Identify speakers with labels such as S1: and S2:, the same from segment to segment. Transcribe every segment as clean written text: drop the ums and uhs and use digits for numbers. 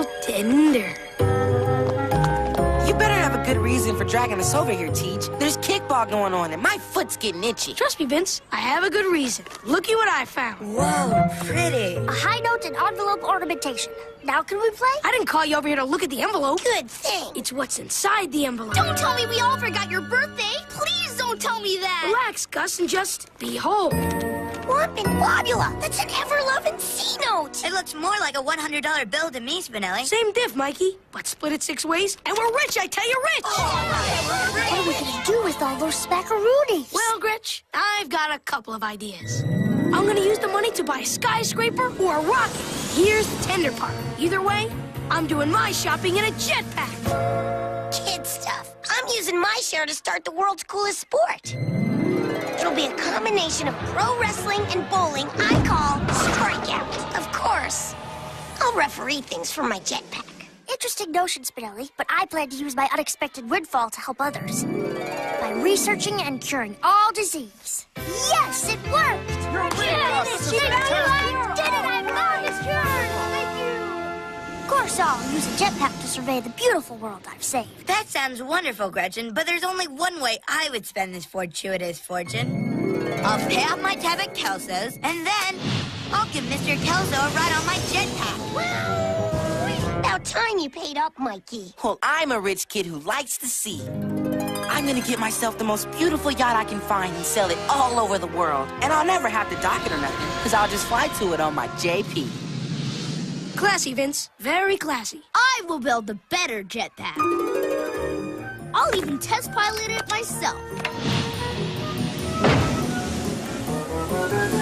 S1: so tender.
S2: You better have a good reason for dragging us over here, Teach. There's kickball going on, and my foot's getting itchy.
S1: Trust me, Vince, I have a good reason. Looky what I found.
S2: Whoa, pretty.
S3: A high note and envelope ornamentation. Now can we play?
S1: I didn't call you over here to look at the envelope.
S3: Good thing.
S1: It's what's inside the envelope.
S3: Don't tell me we all forgot your birthday. Please don't tell me that.
S1: Relax, Gus, and just behold.
S3: Whompin' Wobula. That's an ever-loving C-note.
S4: It looks more like a $100 bill to me, Spinelli.
S1: Same diff, Mikey, but split it 6 ways, and we're rich, I tell you, rich!
S3: What are we gonna do with all those spackaroonies?
S1: Well, Gretch, I've got a couple of ideas. I'm gonna use the money to buy a skyscraper or a rocket. Here's the tender part. Either way, I'm doing my shopping in a jetpack.
S3: Kid stuff. I'm using my share to start the world's coolest sport. It'll be a combination of pro wrestling and bowling I call Strikeout. Of course. I'll referee things from my jetpack. Interesting notion, Spinelli, but I plan to use my unexpected windfall to help others. By researching and curing all disease. Yes, it worked! I did it! I've got this cured! Thank you! Of course, I'll use a jetpack to survey the beautiful world I've saved.
S4: That sounds wonderful, Gretchen, but there's only one way I would spend this fortuitous fortune. I'll pay off my tab at Kelso's, and then I'll give Mr. Kelso a ride on my jetpack.
S3: Wow! About time you paid up, Mikey.
S2: Well, I'm a rich kid who likes the sea. I'm gonna get myself the most beautiful yacht I can find and sell it all over the world. And I'll never have to dock it or nothing, because I'll just fly to it on my JP.
S1: Classy, Vince. Very classy.
S5: I will build the better jetpack. I'll even test pilot it myself.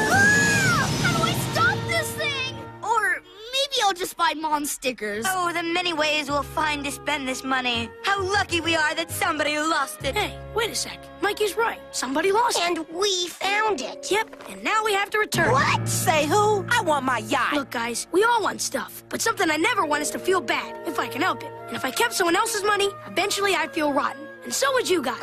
S5: Ah! How do I stop this thing? Or maybe I'll just buy Mom stickers.
S4: Oh, the many ways we'll find to spend this money. How lucky we are that somebody lost it.
S1: Hey, wait a sec. Mikey's right. Somebody lost it.
S3: And we found it.
S1: Yep, and now we have to return.
S3: What?
S2: Say who? I want my yacht.
S1: Look, guys, we all want stuff, but something I never want is to feel bad, if I can help it. And if I kept someone else's money, eventually I'd feel rotten. And so would you guys.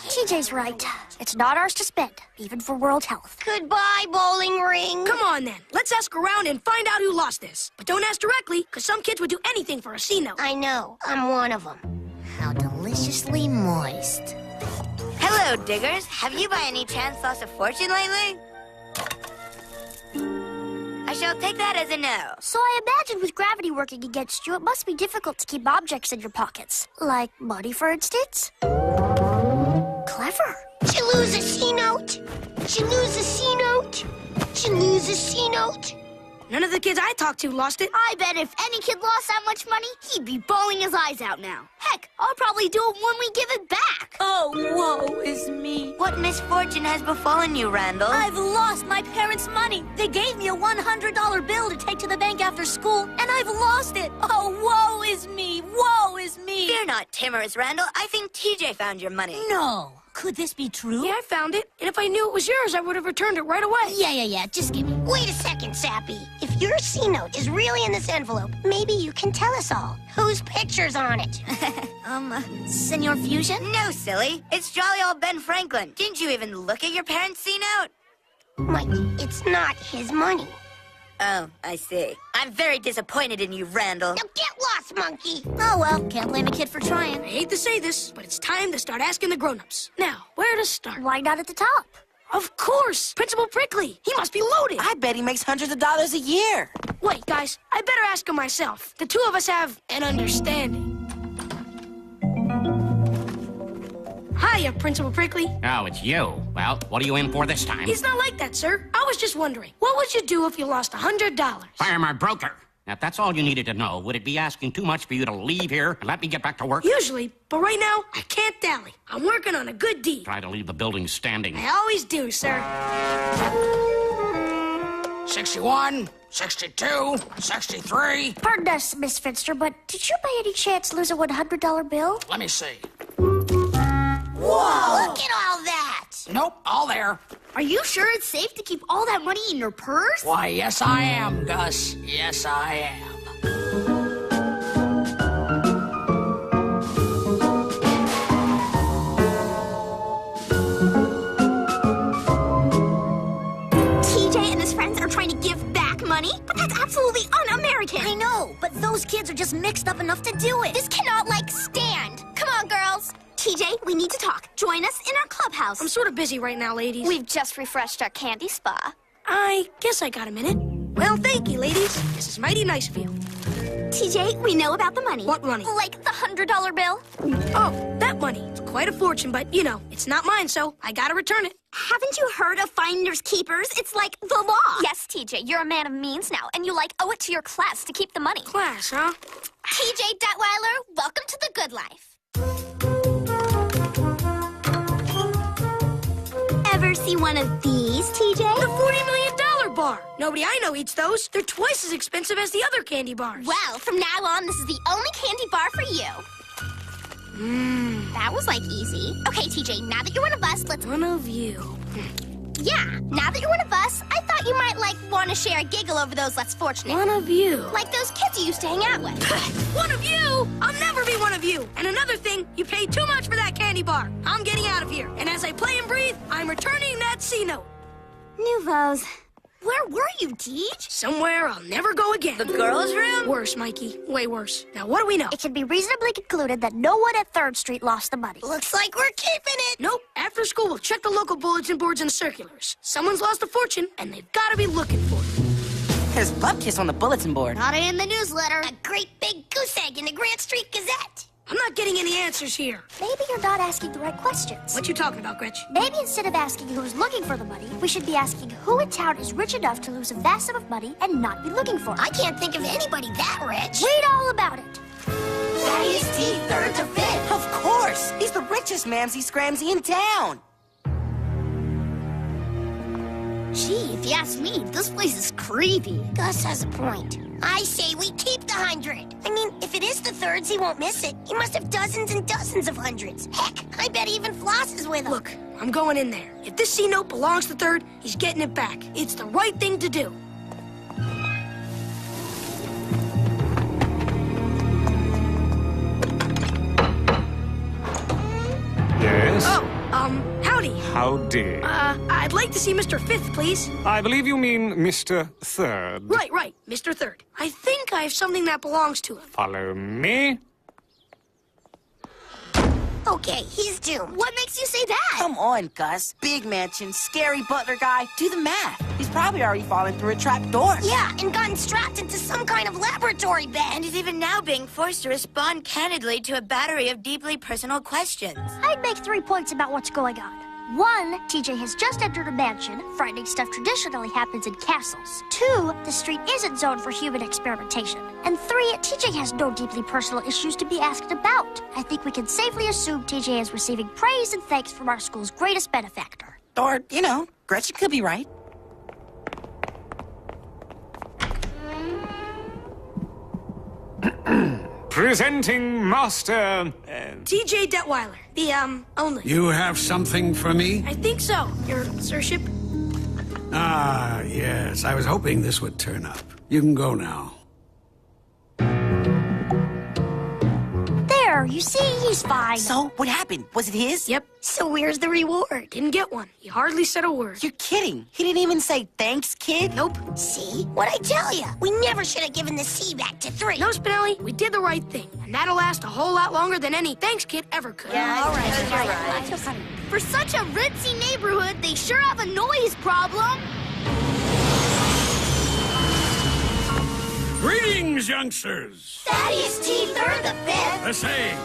S3: TJ's right. It's not ours to spend, even for world health. Goodbye, bowling ring.
S1: Come on, then. Let's ask around and find out who lost this. But don't ask directly, because some kids would do anything for a C-note.
S3: I know. I'm one of them. How deliciously moist.
S4: Hello, diggers. Have you by any chance lost a fortune lately? I shall take that as a no.
S3: So I imagine with gravity working against you, it must be difficult to keep objects in your pockets. Like money, for instance. Clever. Did you lose a C-note? Did you lose a C-note? Did you lose a C-note?
S1: None of the kids I talked to lost it.
S5: I bet if any kid lost that much money, he'd be bawling his eyes out now. Heck, I'll probably do it when we give it back.
S4: Oh, woe is me. What misfortune has befallen you, Randall?
S5: I've lost my parents' money. They gave me a $100 bill to take to the bank after school, and I've lost it. Oh, woe is me. Woe is me.
S4: Fear not, timorous Randall. I think TJ found your money.
S5: No. Could this be true?
S1: Yeah, I found it. And if I knew it was yours, I would have returned it right away.
S5: Yeah. Just give me.
S3: Wait a second, Sappy. If your C-note is really in this envelope, maybe you can tell us all. Whose picture's on it?
S5: Senor Fusion?
S4: No, silly. It's jolly old Ben Franklin. Didn't you even look at your parents' C-note?
S3: Mikey, it's not his money.
S4: Oh, I see. I'm very disappointed in you, Randall.
S3: Now get lost, monkey.
S5: Oh, well, can't blame a kid for
S1: I
S5: trying.
S1: hate to say this, but it's time to start asking the grown-ups. Now, where to start?
S3: Why not at the top?
S1: Of course! Principal Prickly! He must be loaded!
S2: I bet he makes hundreds of dollars a year.
S1: Wait, guys, I better ask him myself. The two of us have an understanding. Hiya, Principal Prickly.
S6: Oh, it's you. Well, what are you in for this time?
S1: It's not like that, sir. I was just wondering, what would you do if you lost $100?
S6: Fire my broker. Now, if that's all you needed to know, would it be asking too much for you to leave here and let me get back to work?
S1: Usually, but right now, I can't dally. I'm working on a good deed.
S6: Try to leave the building standing.
S1: I always do, sir.
S7: 61, 62, 63.
S3: Pardon us, Miss Finster, but did you by any chance lose a $100 bill?
S7: Let me see.
S3: Whoa! Look at all that!
S7: Nope, all there.
S5: Are you sure it's safe to keep all that money in your purse?
S7: Why, yes, I am, Gus. Yes, I am.
S5: TJ and his friends are trying to give back money? But that's absolutely un-American. I know, but those kids are just mixed up enough to do it.
S3: This cannot, stand. Come on, girls. TJ, we need to talk. Join us in our clubhouse.
S1: I'm sort of busy right now, ladies.
S3: We've just refreshed our candy spa.
S1: I guess I got a minute. Well, thank you, ladies. This is mighty nice of you.
S3: TJ, we know about the money.
S1: What money?
S3: Like the $100 bill.
S1: Oh, that money. It's quite a fortune, but, it's not mine, so I gotta return it.
S3: Haven't you heard of finders keepers? It's like the law. Yes, TJ, you're a man of means now, and you owe it to your class to keep the money.
S1: Class, huh?
S3: TJ Detweiler, welcome to the good life. Ever see one of these, TJ?
S1: The $40 million bar. Nobody I know eats those. They're twice as expensive as the other candy bars.
S3: Well, from now on, this is the only candy bar for you. That was, easy. Okay, TJ, now that you're on a bus, let's...
S1: One of you.
S3: Yeah, now that you're on a bus, I thought you might, want to share a giggle over those less fortunate.
S1: One of you.
S3: Like those kids you used to hang out with.
S1: One of you? I'll never be one of you. And another thing, you paid too much for that candy bar. I'm getting out of here. And as I play and breathe, I'm returning that C note.
S3: Nouveaux. Where were you, Deej?
S1: Somewhere I'll never go again.
S4: The girls' room?
S1: Worse, Mikey. Way worse. Now, what do we know?
S5: It can be reasonably concluded that no one at 3rd Street lost the money.
S3: Looks like we're keeping it.
S1: Nope. After school, we'll check the local bulletin boards and circulars. Someone's lost a fortune, and they've got to be looking for it.
S2: There's Love Kiss on the bulletin board.
S3: Not in the newsletter. A great big goose egg in the Grant Street Gazette.
S1: I'm not getting any answers here.
S5: Maybe you're not asking the right questions.
S1: What you talking about, Gretch?
S5: Maybe instead of asking who's looking for the money, we should be asking who in town is rich enough to lose a vast sum of money and not be looking for it.
S3: I can't think of anybody that rich.
S5: Read all about it.
S2: Thaddeus T. 3rd to 5th. Of course. He's the richest mamsy-scramsy in town.
S3: Gee, if you ask me, this place is creepy. Gus has a point. I say we keep the 100. I mean, if it is the 3rds, he won't miss it. He must have dozens and dozens of hundreds. Heck, I bet he even flosses with them.
S1: Look, I'm going in there. If this C note belongs to 3rd, he's getting it back. It's the right thing to do.
S8: Yes?
S1: Oh, howdy.
S8: Howdy.
S1: I'd like to see Mr. 5th, please.
S8: I believe you mean Mr. 3rd.
S1: Right, Mr. 3rd. I think I have something that belongs to him.
S8: Follow me.
S3: Okay, he's doomed.
S5: What makes you say that?
S2: Come on, Gus. Big mansion, scary butler guy. Do the math. He's probably already fallen through a trap door.
S3: Yeah, and gotten strapped into some kind of laboratory bed.
S4: And is even now being forced to respond candidly to a battery of deeply personal questions.
S5: I'd make 3 points about what's going on. 1, TJ has just entered a mansion. Frightening stuff traditionally happens in castles. 2, the street isn't zoned for human experimentation. And 3, TJ has no deeply personal issues to be asked about. I think we can safely assume TJ is receiving praise and thanks from our school's greatest benefactor.
S2: Or, Gretchen could be right.
S8: Presenting Master...
S1: TJ Detweiler, the, only.
S9: You have something for me?
S1: I think so, your sirship.
S9: Ah, yes. I was hoping this would turn up. You can go now.
S5: There, you see, he's fine.
S2: So, what happened? Was it his?
S1: Yep.
S3: So where's the reward?
S1: Didn't get one. He hardly said a word.
S2: You're kidding. He didn't even say thanks, kid.
S1: Nope.
S3: See? What'd I tell you? We never should have given the C back to 3.
S1: No, Spinelli, we did the right thing. And that'll last a whole lot longer than any thanks kid ever could.
S4: Yeah,
S3: All right,
S4: you're right.
S3: For such a ritzy neighborhood, they sure have a noise problem.
S9: Greetings, youngsters.
S3: Thaddeus T. 3rd the 5th.
S9: The same.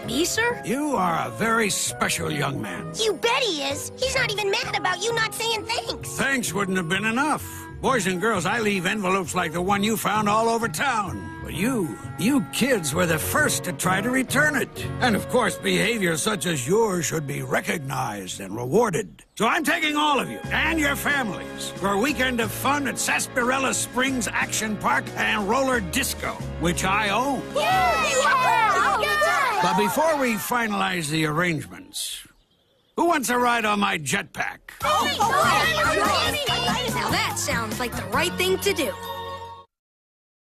S1: Me, sir?
S9: You are a very special young man.
S3: You bet he is. He's not even mad about you not saying thanks.
S9: Thanks wouldn't have been enough. Boys and girls, I leave envelopes like the one you found all over town. But you kids were the first to try to return it. And of course, behavior such as yours should be recognized and rewarded. So I'm taking all of you and your families for a weekend of fun at Sarsaparilla Springs Action Park and Roller Disco, which I own. But before we finalize the arrangements, who wants a ride on my jetpack?
S1: Now that sounds like the right thing to do.